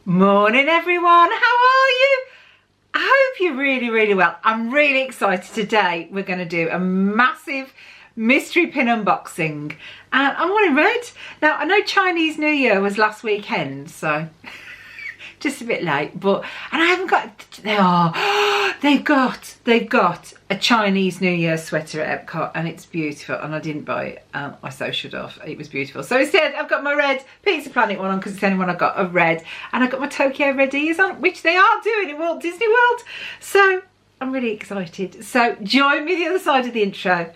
Morning everyone, how are you? I hope you're really well. I'm really excited. Today we're going to do a massive mystery pin unboxing and I'm wearing red. Now I know Chinese New Year was last weekend, so just a bit late, and I haven't got, they've got a Chinese New Year sweater at Epcot and it's beautiful, and I didn't buy it. I so should have. It was beautiful. So instead I've got my red Pizza Planet one on because it's the only one I got of red, and I've got my Tokyo Red ears on, which they are doing in Walt Disney World. So I'm really excited. So join me the other side of the intro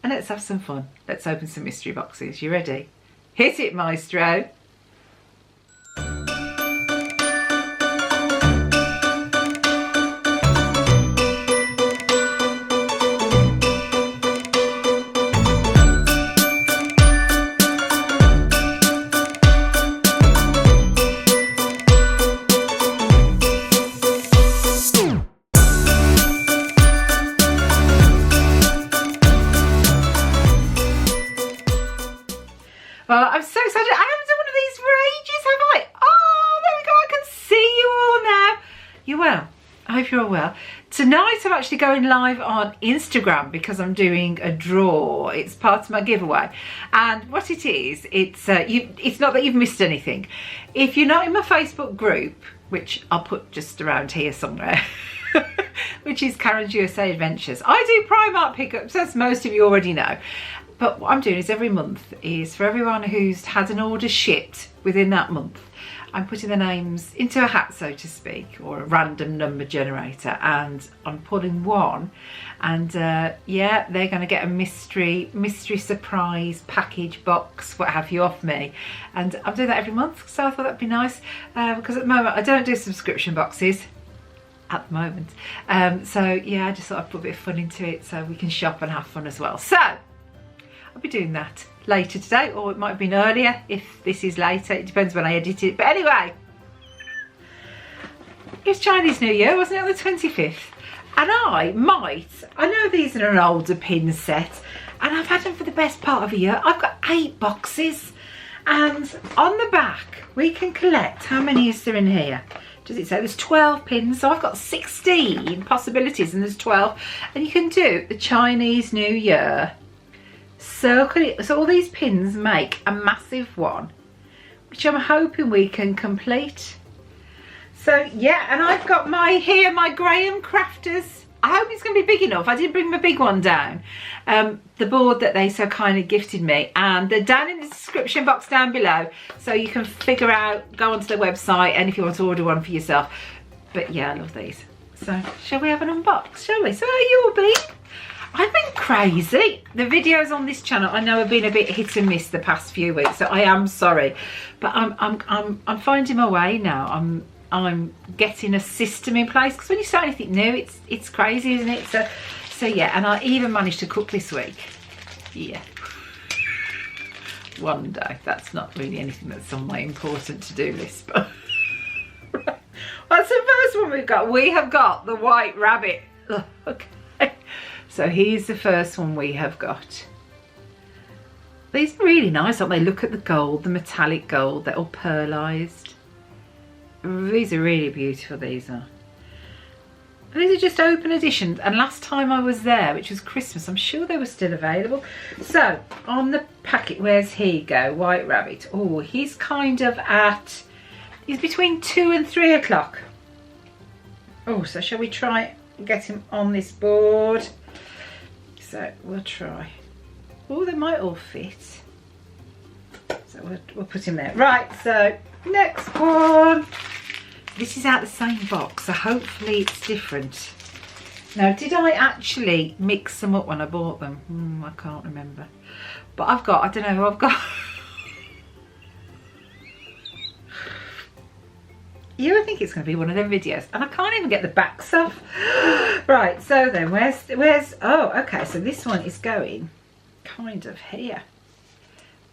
and let's have some fun. Let's open some mystery boxes. You ready? Hit it, maestro. I'm so excited. I haven't done one of these for ages, have I? Oh, there we go. I can see you all now. You well? I hope you're all well. Tonight I'm actually going live on Instagram because I'm doing a draw. It's part of my giveaway. And what it is, it's not that you've missed anything. If you're not in my Facebook group, which I'll put just around here somewhere, which is Karen's USA Adventures. I do Primark pickups, as most of you already know. But what I'm doing is every month is for everyone who's had an order shipped within that month, I'm putting the names into a hat, so to speak, or a random number generator, and I'm pulling one, and yeah, they're going to get a mystery surprise package box, what have you, off me. And I'm doing that every month, so I thought that'd be nice, because at the moment I don't do subscription boxes at the moment. So yeah, I just thought I'd put a bit of fun into it so we can shop and have fun as well. So I'll be doing that later today, or it might have been earlier if this is later. It depends when I edit it. But anyway, it was Chinese New Year, wasn't it, on the 25th? And I know these are an older pin set, and I've had them for the best part of a year. I've got 8 boxes, and on the back we can collect, how many is there in here? Does it say? There's 12 pins, so I've got 16 possibilities, and there's 12, and you can do the Chinese New Year. So all these pins make a massive one, which I'm hoping we can complete. So yeah, and I've got my Graham Crafters. I hope it's going to be big enough. I did bring my big one down, the board that they so kindly gifted me, and they're down in the description box down below, so you can figure out, go onto their website, and if you want to order one for yourself. But yeah, I love these. So shall we have an unbox, shall we? So how you all been? I've been crazy. The videos on this channel I know have been a bit hit and miss the past few weeks, so I am sorry, but I'm finding my way now. I'm getting a system in place, because when you start anything new, it's crazy, isn't it? So yeah, and I even managed to cook this week. Yeah, one day. That's not really anything that's on my important to-do list, but that's the first one we've got. We have got the White Rabbit. Ugh, okay. So here's the first one we have got. These are really nice, aren't they? Look at the gold, the metallic gold. They're all pearlized. These are really beautiful, these are. These are just open editions. And last time I was there, which was Christmas, I'm sure they were still available. So on the packet, where's he go? White Rabbit. Oh, he's kind of he's between 2 and 3 o'clock. Oh, so shall we try and get him on this board? So we'll try. Oh, they might all fit. So we'll put him there. Right, so next one. This is out the same box, so hopefully it's different. Now, did I actually mix them up when I bought them? I can't remember. But I've got, I don't know who I've got. You would think it's going to be one of them videos, and I can't even get the backs off. Right, so then where's oh, okay, so this one is going kind of here.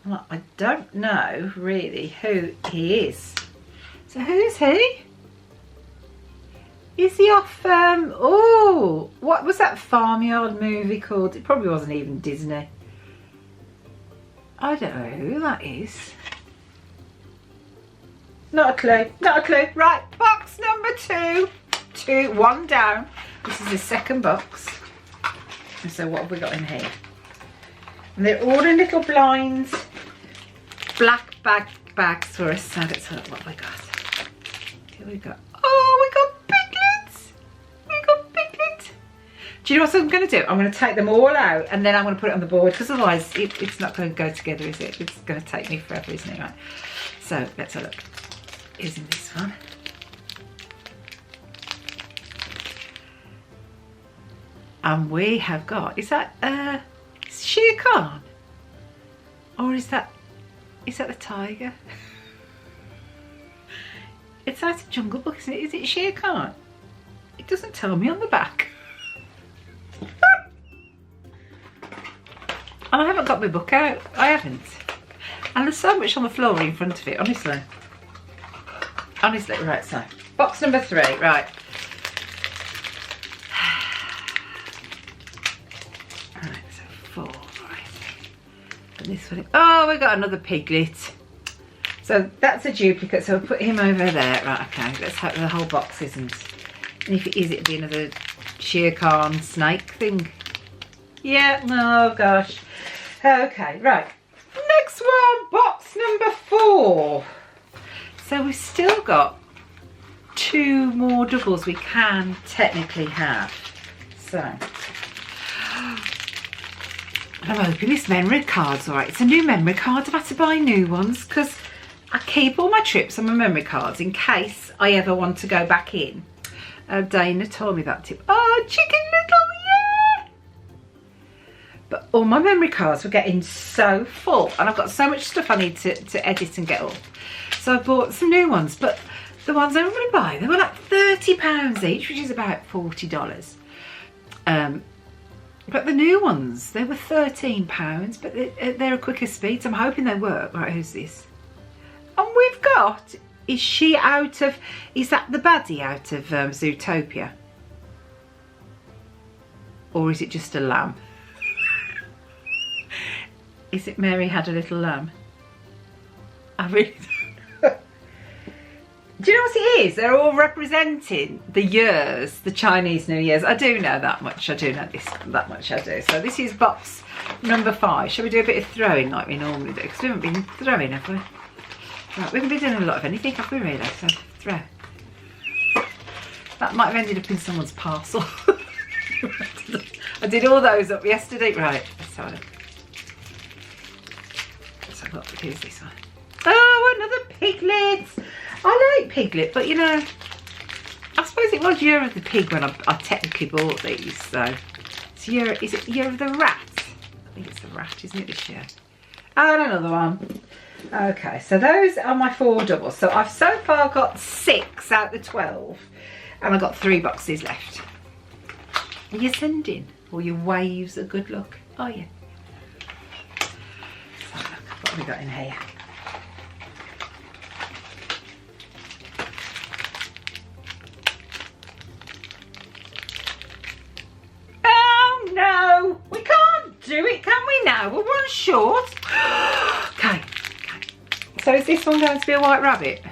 Well, I don't know really who he is. So who's he? Is he off oh, what was that farmyard movie called? It probably wasn't even Disney. I don't know who that is. Not a clue. Not a clue. Right, box number one down. This is the second box. And so what have we got in here? And they're all in little blinds. Black bags for us. So let's look what we got. Here we go. Oh, we got piglets. We got piglets. Do you know what I'm going to do? I'm going to take them all out and then I'm going to put it on the board because otherwise it's not going to go together, is it? It's going to take me forever, isn't it? Right. So let's have a look. Here's in this one. And we have got, is that Shere Khan? Or is that the tiger? It's out of Jungle Book, isn't it? Is it Shere Khan? It doesn't tell me on the back. And I haven't got my book out. I haven't. And there's so much on the floor in front of it, honestly. Honestly, right, so box number 3, right. Right, so 4, right. And this one, oh, we got another piglet. So that's a duplicate, so we'll put him over there. Right, okay, let's hope the whole box isn't. And if it is, it'll be another Shere Khan snake thing. Yeah, oh gosh. Okay, right. Next one, box number 4. So we've still got 2 more doubles we can technically have. So I'm hoping this memory card's alright. It's a new memory card. I've had to buy new ones because I keep all my trips on my memory cards in case I ever want to go back in. Dana told me that tip. Oh, Chicken Little, yeah! But all my memory cards were getting so full and I've got so much stuff I need to edit and get up. So I bought some new ones, but the ones I normally buy, they were like £30 each, which is about $40. But the new ones, they were £13, but they're a quicker speed, so I'm hoping they work. Right, who's this? And we've got, is that the baddie out of Zootopia? Or is it just a lamb? Is it Mary Had a Little Lamb? I really don't. Do you know what it is? They're all representing the years, the Chinese New Year's. I do know that much. I do know that much. I do. So this is box number 5. Shall we do a bit of throwing like we normally do? Because we haven't been throwing, have we? Right, we haven't been doing a lot of anything, have we really? So throw. That might have ended up in someone's parcel. I did all those up yesterday. Right, let's have a look. Let's have a look. Who's this one? Oh, another piglet. I like Piglet, but you know, I suppose it was Year of the Pig when I technically bought these, so it's is it Year of the Rat? I think it's the rat, isn't it, this year? And another one. Okay, so those are my 4 doubles. So I've so far got 6 out of the 12, and I've got 3 boxes left. Are you sending all your waves of good luck? Are you? So look, what have we got in here? No, we can't do it, can we now? We're one short. Okay. So is this one going to be a white rabbit?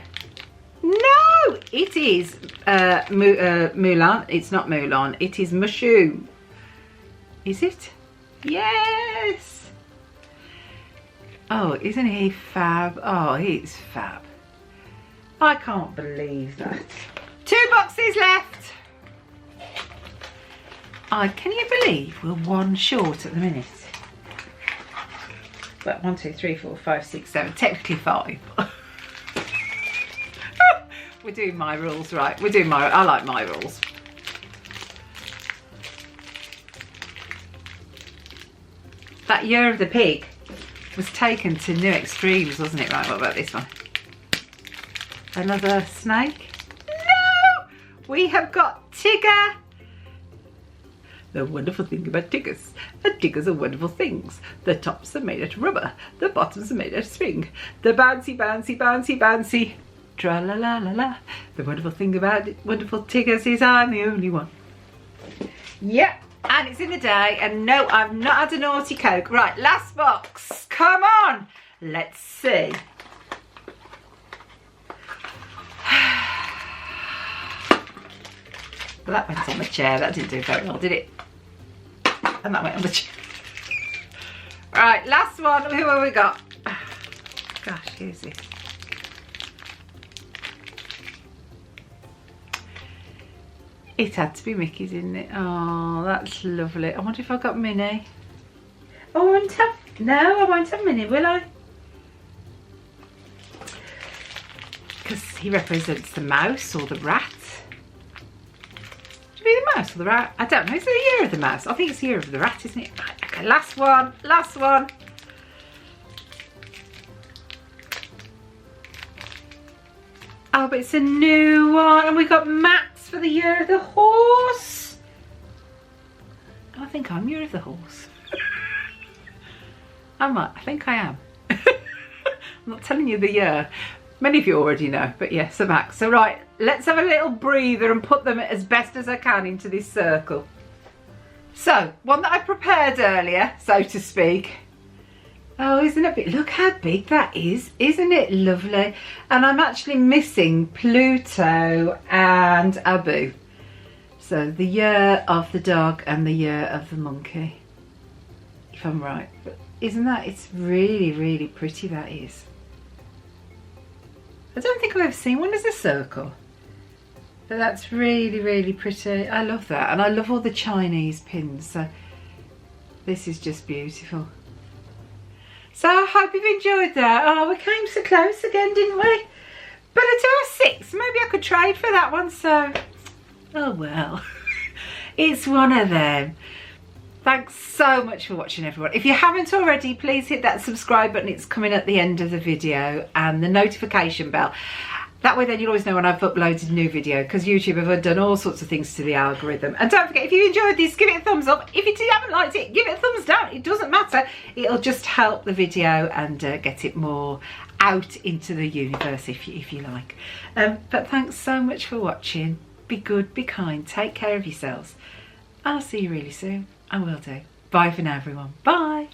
No, it is Mulan. It's not Mulan, it is Mushu. Is it? Yes. Oh, isn't he fab? Oh, he's fab. I can't believe that. 2 boxes left. Can you believe we're one short at the minute? But 1, 2, 3, 4, 5, 6, 7, technically 5. We're doing my rules, right? We're doing I like my rules. That Year of the Pig was taken to new extremes, wasn't it? Right, what about this one? Another snake? No! We have got Tigger. The wonderful thing about tigers are wonderful things. The tops are made out of rubber, the bottoms are made out of string. The bouncy, bouncy, bouncy, bouncy, tra la la la la. The wonderful thing about wonderful tigers is I'm the only one. Yep, and it's in the day, and no, I've not had a naughty Coke. Right, last box, come on, let's see. But that went on the chair. That didn't do very well, did it? And that went on the chair. Right, last one. Who have we got? Gosh, who's this? It had to be Mickey's, didn't it? Oh, that's lovely. I wonder if I got Minnie. Oh, I won't have... No, I won't have Minnie, will I? Because he represents the mouse or the rat. Should it be the mouse or the rat? I don't know. Is it the year of the mouse? I think it's the year of the rat, isn't it? Right, okay, last one. Last one. Oh, but it's a new one. And we got Max for the year of the horse. I think I'm year of the horse. I think I am. I'm not telling you the year. Many of you already know, but yes, so Max. So right, let's have a little breather and put them as best as I can into this circle. So, one that I prepared earlier, so to speak. Oh, isn't it big? Look how big that is. Isn't it lovely? And I'm actually missing Pluto and Abu. So the year of the dog and the year of the monkey. If I'm right. But isn't that? It's really, really pretty, that is. I don't think I've ever seen one as a circle. But that's really, really pretty. I love that. And I love all the Chinese pins. So this is just beautiful. So I hope you've enjoyed that. Oh, we came so close again, didn't we? But I do have 6. Maybe I could trade for that one. So, oh well. It's one of them. Thanks so much for watching, everyone. If you haven't already, please hit that subscribe button. It's coming at the end of the video, and the notification bell. That way then you'll always know when I've uploaded a new video, because YouTube have done all sorts of things to the algorithm. And don't forget, if you enjoyed this, give it a thumbs up. If you haven't liked it, give it a thumbs down. It doesn't matter. It'll just help the video and get it more out into the universe, if you like. But thanks so much for watching. Be good, be kind, take care of yourselves. I'll see you really soon. I will do. Bye for now, everyone. Bye.